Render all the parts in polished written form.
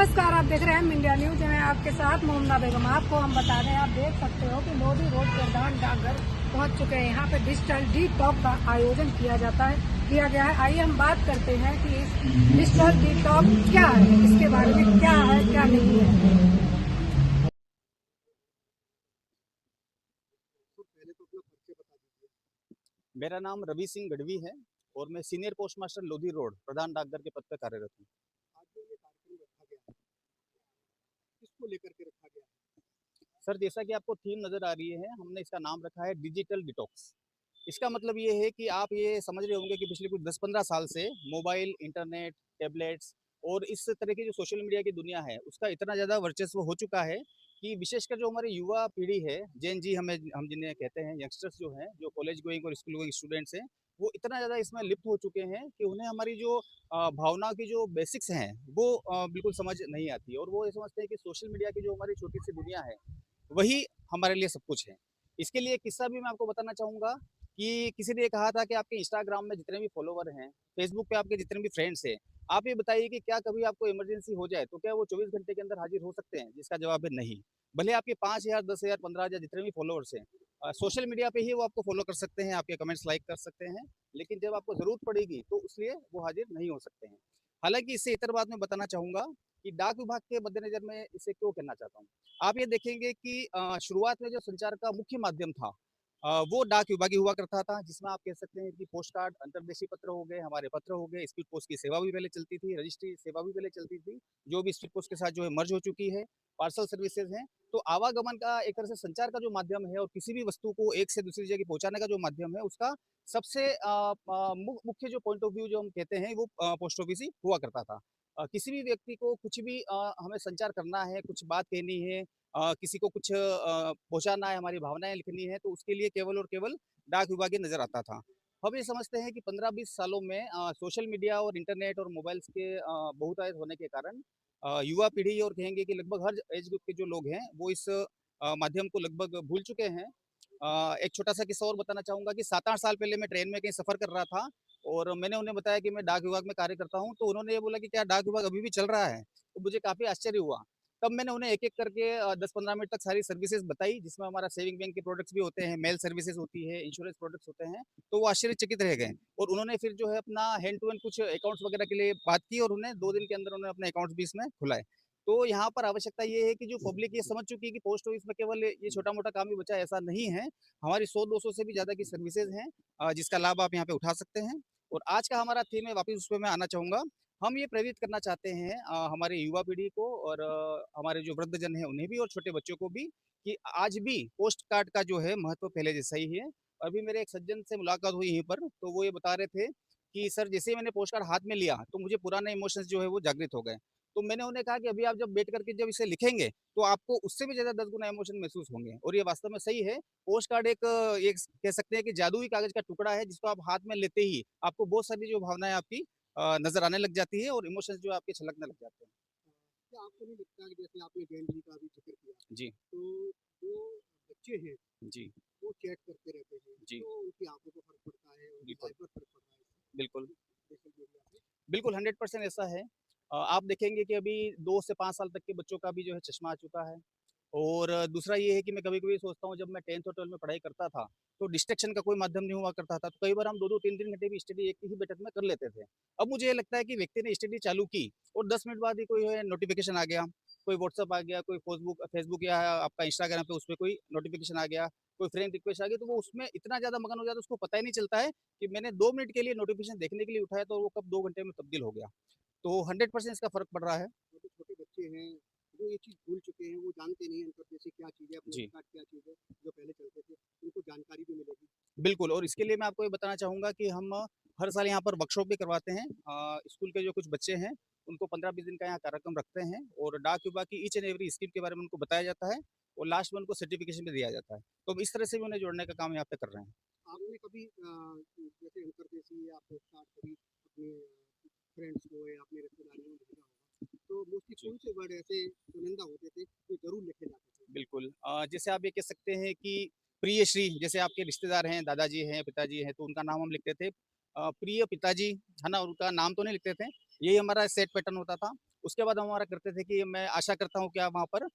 नमस्कार, आप देख रहे हैं इंडिया न्यूज। मैं आपके साथ मोमना बेगम। आपको हम बता दें, आप देख सकते हो कि लोधी रोड प्रधान डाकघर पहुंच चुके हैं। यहाँ पे डिजिटल डिटॉक का आयोजन किया गया है। आइए हम बात करते हैं कि इस डिजिटल डिटॉक क्या है, इसके बारे में क्या है क्या नहीं है। मेरा नाम रवि सिंह गढ़वी है और मैं senior postmaster Lodhi road प्रधान डाकघर के पद पर कार्यरत हूँ। आज जो ये कार्यक्रम रखा गया है, किसको लेकर के रखा गया है? सर, जैसा कि आपको थीम नज़र आ रही है, हमने इसका नाम रखा है डिजिटल डिटॉक्स। इसका मतलब ये है कि आप ये समझ रहे होंगे कि पिछले कुछ 10-15 साल से मोबाइल, इंटरनेट, टैबलेट्स और इस तरह की जो सोशल मीडिया की दुनिया है, उसका इतना ज़्यादा वर्चस्व हो चुका है कि विशेषकर जो हमारी युवा पीढ़ी है, जेन जी हम जिन्हें कहते हैं, यंगस्टर्स जो हैं, जो कॉलेज गोइंग और स्कूल गोइंग स्टूडेंट्स हैं, वो इतना ज़्यादा इसमें लिप्त हो चुके हैं कि उन्हें हमारी जो भावनाओं की जो बेसिक्स हैं, वो बिल्कुल समझ नहीं आती और वो ये समझते हैं कि सोशल मीडिया की जो हमारी छोटी-सी दुनिया है, वही हमारे लिए सब कुछ है। इसके लिए एक किस्सा भी मैं आपको बताना चाहूँगा कि किसी ने ये कहा था कि आपके इंस्टाग्राम में जितने भी फॉलोवर हैं, फेसबुक पे आपके जितने भी फ्रेंड्स हैं, आप ये बताइए कि क्या कभी आपको इमरजेंसी हो जाए, तो क्या वो 24 घंटे के अंदर हाज़िर हो सकते हैं? जिसका जवाब है नहीं। भले आपके 5,000, 10,000, 15,000 जितने भी फॉलोवर्स हैं, सोशल मीडिया पे ही वो आपको फॉलो कर सकते हैं, आपके कमेंट्स लाइक कर सकते हैं, लेकिन जब आपको ज़रूरत पड़ेगी, तो उसलिए वो हाज़िर नहीं हो सकते हैं। हालाँकि इससे इतर बात मैं बताना चाहूँगा कि डाक विभाग के मद्देनज़र मैं इसे क्यों कहना चाहता हूँ। आप ये देखेंगे कि शुरुआत में जो संचार का मुख्य माध्यम था, वो डाक विभाग ही हुआ करता था, जिसमें आप कह सकते हैं कि पोस्ट कार्ड, अंतर्देशीय पत्र हो गए, हमारे पत्र हो गए, स्पीड पोस्ट की सेवा भी पहले चलती थी, रजिस्ट्री सेवा भी पहले चलती थी, जो भी स्पीड पोस्ट के साथ जो है मर्ज हो चुकी है, पार्सल सर्विसेज हैं। तो आवागमन का एक तरह से संचार का जो माध्यम है और किसी भी वस्तु को एक से दूसरी जगह पहुँचाने का जो माध्यम है, उसका सबसे मुख्य जो पॉइंट ऑफ व्यू जो हम कहते हैं, वो पोस्ट ऑफिस ही हुआ करता था। किसी भी व्यक्ति को कुछ भी हमें संचार करना है, कुछ बात कहनी है, किसी को कुछ पहुँचाना है, हमारी भावनाएँ लिखनी है, तो उसके लिए केवल और केवल डाक विभाग ही नज़र आता था। हम ये समझते हैं कि 15-20 सालों में सोशल मीडिया और इंटरनेट और मोबाइल्स के बहुतायत होने के कारण युवा पीढ़ी और कहेंगे कि लगभग हर एज ग्रुप के जो लोग हैं, वो इस माध्यम को लगभग भूल चुके हैं। एक छोटा-सा किस्सा और बताना चाहूँगा कि 7-8 साल पहले मैं ट्रेन में कहीं सफ़र कर रहा था और मैंने उन्हें बताया कि मैं डाक विभाग में कार्य करता हूँ, तो उन्होंने ये बोला कि क्या डाक विभाग अभी भी चल रहा है? तो मुझे काफ़ी आश्चर्य हुआ। तब मैंने उन्हें एक-एक करके 10-15 मिनट तक सारी सर्विसेज़ बताई, जिसमें हमारा सेविंग बैंक के प्रोडक्ट्स भी होते हैं, मेल सर्विसेज़ होती है, इंश्योरेंस प्रोडक्ट्स होते हैं, तो वो आश्चर्यचकित रह गए और उन्होंने फिर जो है अपना हैंड टू हैंड कुछ अकाउंट्स वगैरह के लिए बात की और उन्हें 2 दिन के अंदर उन्होंने अपने अकाउंट्स भी इसमें खुलाए। तो यहाँ पर आवश्यकता ये है कि जो पब्लिक ये समझ चुकी है कि पोस्ट ऑफिस में केवल ये छोटा-मोटा काम ही बचा है, ऐसा नहीं है। हमारी 100-200 से भी ज़्यादा की सर्विसेज़ हैं, जिसका लाभ आप यहाँ पे उठा सकते हैं। और आज का हमारा थीम है, वापस उस पे मैं आना चाहूँगा। हम ये प्रेरित करना चाहते हैं हमारे युवा पीढ़ी को और हमारे जो वृद्धजन हैं उन्हें भी और छोटे बच्चों को भी कि आज भी पोस्ट कार्ड का जो है महत्व पहले जैसा ही है। अभी मेरे एक सज्जन से मुलाकात हुई यहीं पर, तो वो ये बता रहे थे कि सर, जैसे ही मैंने पोस्ट कार्ड हाथ में लिया, तो मुझे पुराने इमोशंस जो है वो जागृत हो गए। तो मैंने उन्हें कहा कि अभी आप जब बैठ करके जब इसे लिखेंगे, तो आपको उससे भी ज़्यादा 10 गुना इमोशन महसूस होंगे और ये वास्तव में सही है। पोस्ट कार्ड एक कह सकते हैं कि जादुई कागज़ का टुकड़ा है, जिसको आप हाथ में लेते ही आपको बहुत सारी जो भावनाएँ आपकी नज़र आने लग जाती है और इमोशंस जो है आपके छलकने लग जाते हैं। क्या आपको नहीं लगता कि जैसे आपने जैन जी का भी ज़िक्र किया, जी, तो जो बच्चे हैं, जी, वो चैट करते रहते हैं, जी, तो उनकी आँखों को फ़र्क पड़ता है, उनकी बिल्कुल, लाइफ़ पर फ़र्क पड़ रहा है बिल्कुल। सोशल मीडिया पे। बिल्कुल 100% ऐसा है। आप देखेंगे कि अभी 2 से 5 साल तक के बच्चों का भी जो है चश्मा आ चुका है। और दूसरा ये है कि मैं कभी-कभी सोचता हूँ, जब मैं 10th और 12th में पढ़ाई करता था, तो डिस्ट्रैक्शन का कोई माध्यम नहीं हुआ करता था। तो कई बार हम 2-2 3-3 घंटे भी स्टडी एक ही बैठक में कर लेते थे। अब मुझे ये लगता है कि व्यक्ति ने स्टडी चालू की और 10 मिनट बाद ही कोई है नोटिफ़िकेशन आ गया, कोई व्हाट्सएप आ गया, कोई फ़ेसबुक या आपका इंस्टाग्राम पे उसपे कोई नोटिफ़िकेशन आ गया, कोई फ्रेंड रिक्वेस्ट आ गई, तो वो उसमें इतना ज़्यादा मगन हो जाता है, उसको पता ही नहीं चलता है कि मैंने 2 मिनट के लिए नोटिफ़िकेशन देखने के लिए उठाया, तो वो कब 2 घंटे में तब्दील हो गया। तो 100% इसका फ़र्क पड़ रहा है। छोटे-छोटे बच्चे हैं, जो ये चीज़ भूल चुके हैं, वो जानते नहीं हैं अंतर्देशीय क्या चीज़ है, पोस्ट जी। कार्ड क्या चीज़ है, जो पहले चलते थे, उनको जानकारी भी मिलेगी। बिल्कुल, और इसके लिए मैं आपको ये बताना चाहूँगा कि हम हर साल यहाँ पर वर्कशॉप भी करवाते हैं। स्कूल के जो कुछ बच्चे हैं, उनको 15-20 दिन का यहाँ कार्यक्रम रखते हैं और डाक विभाग की ईच एंड एवरी स्कीम के बारे में उनको बताया जाता है और लास्ट में उनको सर्टिफ़िकेशन भी दिया जाता है। तो हम इस तरह से भी उन्हें जोड़ने का काम यहाँ पे कर रहे हैं। आपने कभी जैसे अंतर्देशीय या पोस्ट कार्ड कभी अपने फ्रेंड्स को या अपने रिश्तेदारियों में भेजा होगा, तो मोस्टली जी, कौन से वर्ड ऐसे चुनिंदा होते थे, जो ज़रूर लिखे जाते थे? बिल्कुल। जैसे आप ये कह सकते हैं कि प्रियश्री, जैसे आपके रिश्तेदार हैं, दादाजी हैं, पिताजी हैं, तो उनका नाम हम लिखते थे। प्रिय पिताजी, है ना? उनका नाम तो नहीं लिखते थे। यही हमारा सेट पैटर्न होता था। उसके बाद हम हमारा करते थे कि मैं आशा करता हूँ कि आप वहाँ पर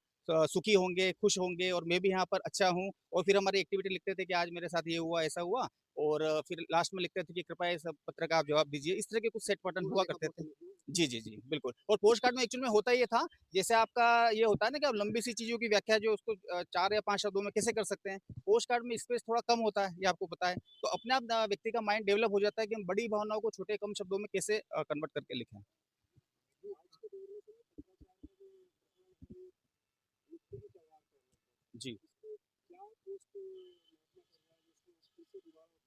सुखी होंगे, खुश होंगे और मैं भी यहाँ पर अच्छा हूँ। और फिर हमारी एक्टिविटी लिखते थे कि आज मेरे साथ ये हुआ, ऐसा हुआ। और फिर लास्ट में लिखते थे कि कृपया इस पत्र का आप जवाब दीजिए। इस तरह के कुछ सेट पैटर्न हुआ पुणे का करते थे। पोर्टल है। जी, जी, जी, बिल्कुल। और पोस्ट कार्ड में एक्चुअल में होता ये था, जैसे आपका ये होता है ना कि आप लंबी सी चीज़ों की व्याख्या जो उसको 4 या 5 शब्दों में कैसे कर सकते हैं। पोस्ट कार्ड में स्पेस थोड़ा कम होता है, ये आपको पता है। तो अपने आप व्यक्ति का माइंड डेवलप हो जाता है कि हम बड़ी भावनाओं को छोटे कम शब्दों में कैसे कन्वर्ट करके लिखें। आज के दौर में तो पत्राचार का जो प्रचलन है, युक्ति भी तैयार कर रहे हैं। जी। इसमें क्या पोस्ट महात्मा कर रहा है जिसमें स्किल से जुड़ा होता है?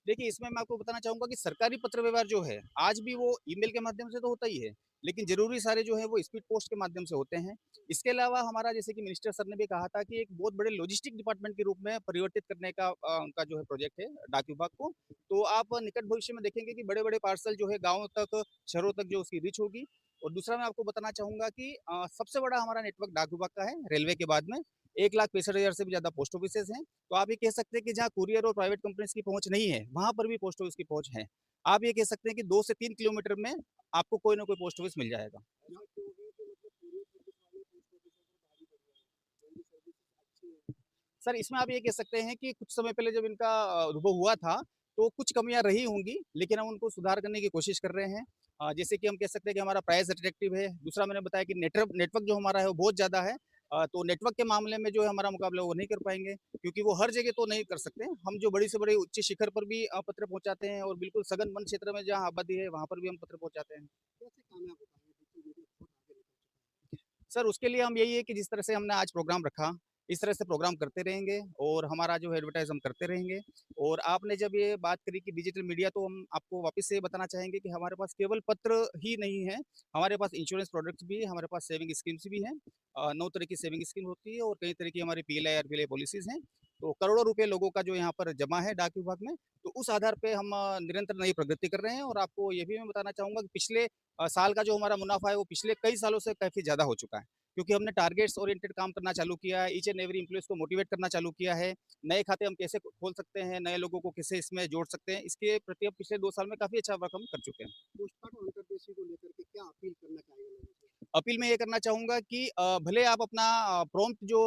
देखिए, इसमें मैं आपको बताना चाहूँगा कि सरकारी पत्र व्यवहार जो है, आज भी वो ईमेल के माध्यम से तो होता ही है, लेकिन ज़रूरी सारे जो है वो स्पीड पोस्ट के माध्यम से होते हैं। इसके अलावा हमारा जैसे कि मिनिस्टर सर ने भी कहा था कि एक बहुत बड़े लॉजिस्टिक डिपार्टमेंट के रूप में परिवर्तित करने का उनका जो है प्रोजेक्ट है डाक विभाग को। तो आप निकट भविष्य में देखेंगे कि बड़े-बड़े पार्सल जो है गाँव तक, शहरों तक जो उसकी रीच होगी। और दूसरा मैं आपको बताना चाहूँगा कि सबसे बड़ा हमारा नेटवर्क डाक विभाग का है, रेलवे के बाद में। 1,65,000 से भी ज़्यादा पोस्ट ऑफिसेज़ हैं। तो आप ये कह सकते हैं कि जहाँ कुरियर और प्राइवेट कंपनीज़ की पहुँच नहीं है, वहाँ पर भी पोस्ट ऑफिस की पहुँच है। आप ये कह सकते हैं कि 2 से 3 किलोमीटर में आपको कोई ना कोई पोस्ट ऑफिस मिल जाएगा। ऐसा क्यों है कि मतलब पूरे सर्विस वाले पोस्ट ऑफिसों पर भारी पड़ रहे हैं? जल्दी सर्विस अच्छी है। सर, इसमें आप ये कह सकते हैं कि कुछ समय पहले जब इनका अनुभव हुआ था, तो कुछ कमियाँ रही होंगी, लेकिन हम उनको सुधार करने की कोशिश कर रहे हैं। जैसे कि हम कह सकते हैं कि हमारा प्राइस अट्रैक्टिव है। दूसरा मैंने बताया कि नेटवर्क जो हमारा है वो बहुत ज़्यादा है। तो नेटवर्क के मामले में जो है हमारा मुकाबला वो नहीं कर पाएँगे, क्योंकि वो हर जगह तो नहीं कर सकते। हम जो बड़ी से बड़ी उच्च शिखर पर भी पत्र पहुँचाते हैं और बिल्कुल सघन वन क्षेत्र में जहाँ आबादी है, वहाँ पर भी हम पत्र पहुँचाते हैं। कैसे कामयाब हो पाएंगे? सोशल मीडिया बहुत आगे निकल चुका है। सर, उसके लिए हम यही है कि जिस तरह से हमने आज प्रोग्राम रखा, इस तरह से प्रोग्राम करते रहेंगे और हमारा जो है एडवर्टाइज़ हम करते रहेंगे। और आपने जब ये बात करी कि डिजिटल मीडिया, तो हम आपको वापस से ये बताना चाहेंगे कि हमारे पास केवल पत्र ही नहीं है, हमारे पास इंश्योरेंस प्रोडक्ट्स भी है, हमारे पास सेविंग स्कीम्स भी हैं। 9 तरह की सेविंग स्कीम होती है और कई तरह की हमारी पीएलआई, आरपीएलआई पॉलिसीज़ हैं। तो करोड़ों रुपए लोगों का जो यहाँ पर जमा है डाक विभाग में, तो उस आधार पे हम निरंतर नई प्रगति कर रहे हैं। और आपको ये भी मैं बताना चाहूँगा कि पिछले साल का जो हमारा मुनाफ़ा है, वो पिछले कई सालों से काफ़ी ज़्यादा हो चुका है। क्योंकि हमने टारगेट्स ओरिएंटेड काम करना चालू किया है, ईच एंड एवरी एम्प्लॉइज़ को मोटिवेट करना चालू किया है। नए खाते हम कैसे खोल सकते हैं, नए लोगों को कैसे इसमें जोड़ सकते हैं, इसके प्रति अब पिछले 2 साल में काफ़ी अच्छा वर्क हम कर चुके हैं। पोस्ट कार्ड और अंतर्देशीय को लेकर के क्या अपील करना चाहिए लोगों से? अपील मैं ये करना चाहूँगा कि भले आप अपना प्रॉम्प्ट जो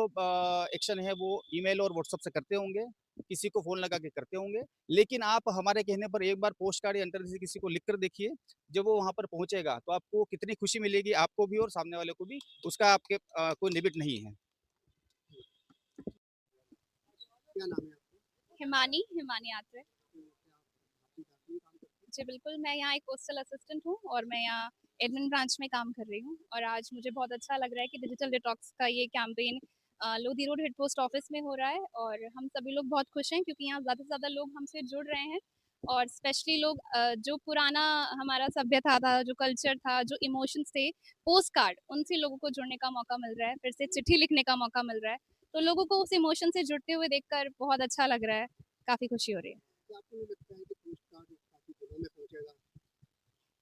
एक्शन है वो ईमेल और व्हाट्सएप से करते होंगे, किसी को फ़ोन लगा के करते होंगे, लेकिन आप हमारे कहने पर एक बार पोस्ट कार्ड या अंतर्देशीय किसी को लिख कर देखिए। जब वो वहाँ पर पहुँचेगा, तो आपको कितनी खुशी मिलेगी, आपको भी और सामने वाले को भी, उसका आपके कोई लिमिट नहीं है। क्या नाम है आपका? हिमानी हिमानी आत्रे। तो क्या आप भारतीय डाक में काम करते हैं? जी बिल्कुल, मैं यहाँ एक पोस्टल असिस्टेंट हूँ और मैं यहाँ एडमिन ब्रांच में काम कर रही हूँ। और आज मुझे बहुत अच्छा लग रहा है कि डिजिटल डिटॉक्स का ये campaign Lodhi road head post office में हो रहा है। और हम सभी लोग बहुत खुश हैं क्योंकि यहाँ ज़्यादा से ज़्यादा लोग हमसे जुड़ रहे हैं। और स्पेशली लोग जो पुराना हमारा सभ्यता था, जो कल्चर था, जो इमोशंस थे, पोस्ट कार्ड, उनसे लोगों को जुड़ने का मौका मिल रहा है, फिर से चिट्ठी लिखने का मौका मिल रहा है। तो लोगों को उस इमोशन से जुड़ते हुए देखकर बहुत अच्छा लग रहा है, काफ़ी खुशी हो रही है। क्या आपको नहीं लगता है कि पोस्ट कार्ड काफ़ी दिनों में पहुँचेगा?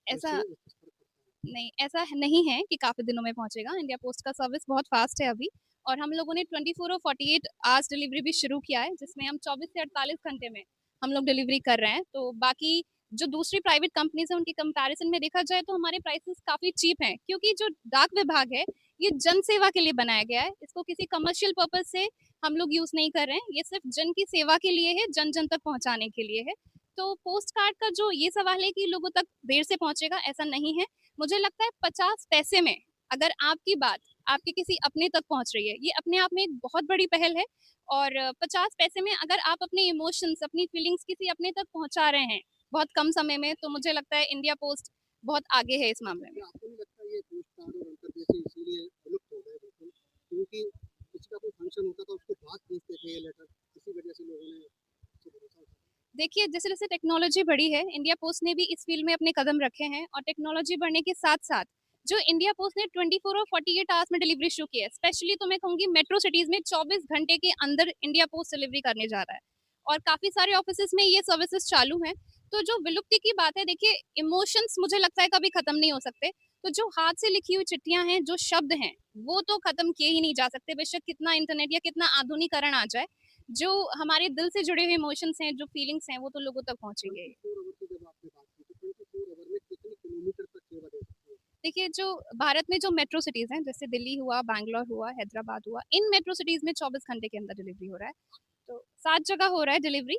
ऐसा कैसे उस पर पड़ता है? नहीं, ऐसा नहीं है कि काफ़ी दिनों में पहुँचेगा। इंडिया पोस्ट का सर्विस बहुत फ़ास्ट है अभी। और हम लोगों ने 24 और 48 आवर्स डिलीवरी भी शुरू किया है, जिसमें हम 24 से 48 घंटे में हम लोग डिलीवरी कर रहे हैं। तो बाकी जो दूसरी प्राइवेट कंपनीज़ हैं, उनकी कंपैरिज़न में देखा जाए तो हमारे प्राइसेज़ काफ़ी चीप हैं, क्योंकि जो डाक विभाग है, ये जन सेवा के लिए बनाया गया है। इसको किसी कमर्शियल पर्पज़ से हम लोग यूज़ नहीं कर रहे हैं। ये सिर्फ़ जन की सेवा के लिए है, जन-जन तक पहुँचाने के लिए है। तो पोस्ट कार्ड का जो ये सवाल है कि लोगों तक देर से पहुँचेगा, ऐसा नहीं है। मुझे लगता है 50 पैसे में अगर आपकी बात आपके किसी अपने तक पहुंच रही है, ये अपने आप में एक बहुत बड़ी पहल है। और 50 पैसे में अगर आप अपने इमोशंस, अपनी फीलिंग्स किसी अपने तक पहुंचा रहे हैं बहुत कम समय में, तो मुझे लगता है इंडिया पोस्ट बहुत आगे है इस मामले में। क्या आपको नहीं लगता ये पोस्ट कार्ड और अंतर्देशीय इसीलिए विलुप्त हो गए बिल्कुल? क्योंकि किसी का कोई फंक्शन होता था उसको बाद भेजते थे ये लेटर, इसी वजह से लोगों ने इससे भरोसा उठाया। देखिए, जैसे-जैसे टेक्नोलॉजी बढ़ी है, इंडिया पोस्ट ने भी इस फ़ील्ड में अपने कदम रखे हैं। और टेक्नोलॉजी बढ़ने के साथ-साथ जो इंडिया पोस्ट ने 24 और 48 आवर्स में डिलीवरी शुरू की है, स्पेशली तो मैं कहूँगी मेट्रो सिटीज़ में 24 घंटे के अंदर इंडिया पोस्ट डिलीवरी करने जा रहा है। और काफ़ी सारे ऑफिसेज़ में ये सर्विसेज़ चालू हैं। तो जो विलुप्ति की बात है, देखिए इमोशंस मुझे लगता है कभी ख़त्म नहीं हो सकते। तो जो हाथ से लिखी हुई चिट्ठियाँ हैं, जो शब्द हैं, वो तो ख़त्म किए ही नहीं जा सकते, बेशक कितना इंटरनेट या कितना आधुनिकीकरण आ जाए। जो हमारे दिल से जुड़े हुए इमोशंस हैं, जो फीलिंग्स हैं, वो तो लोगों तक पहुँचेंगे ही। 24 आवर की जब आपने बात की तो 24 आवर में कितनी किलोमीटर तक सेवा दे सकते हो? देखिए, जो भारत में जो मेट्रो सिटीज़ हैं, जैसे दिल्ली हुआ, बैंगलोर हुआ, हैदराबाद हुआ, इन मेट्रो सिटीज़ में 24 घंटे के अंदर डिलीवरी हो रहा है। तो 7 जगह हो रहा है डिलीवरी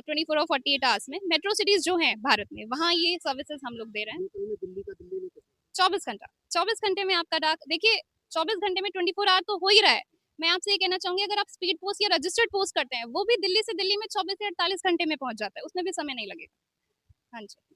24 और 48 आवर्स में। मेट्रो सिटीज़ जो हैं भारत में, वहाँ ये सर्विसेज़ हम लोग दे रहे हैं। लोकल में दिल्ली का दिल्ली में कैसे? 24 घंटा, 24 घंटे में आपका डाक देखिए 24 घंटे में 24 आवर तो हो ही रहा है। मैं आपसे ये कहना चाहूँगी, अगर आप स्पीड पोस्ट या रजिस्टर्ड पोस्ट करते हैं, वो भी दिल्ली से दिल्ली में 24 से 48 घंटे में पहुँच जाता है, उसमें भी समय नहीं लगेगा। हाँ जी।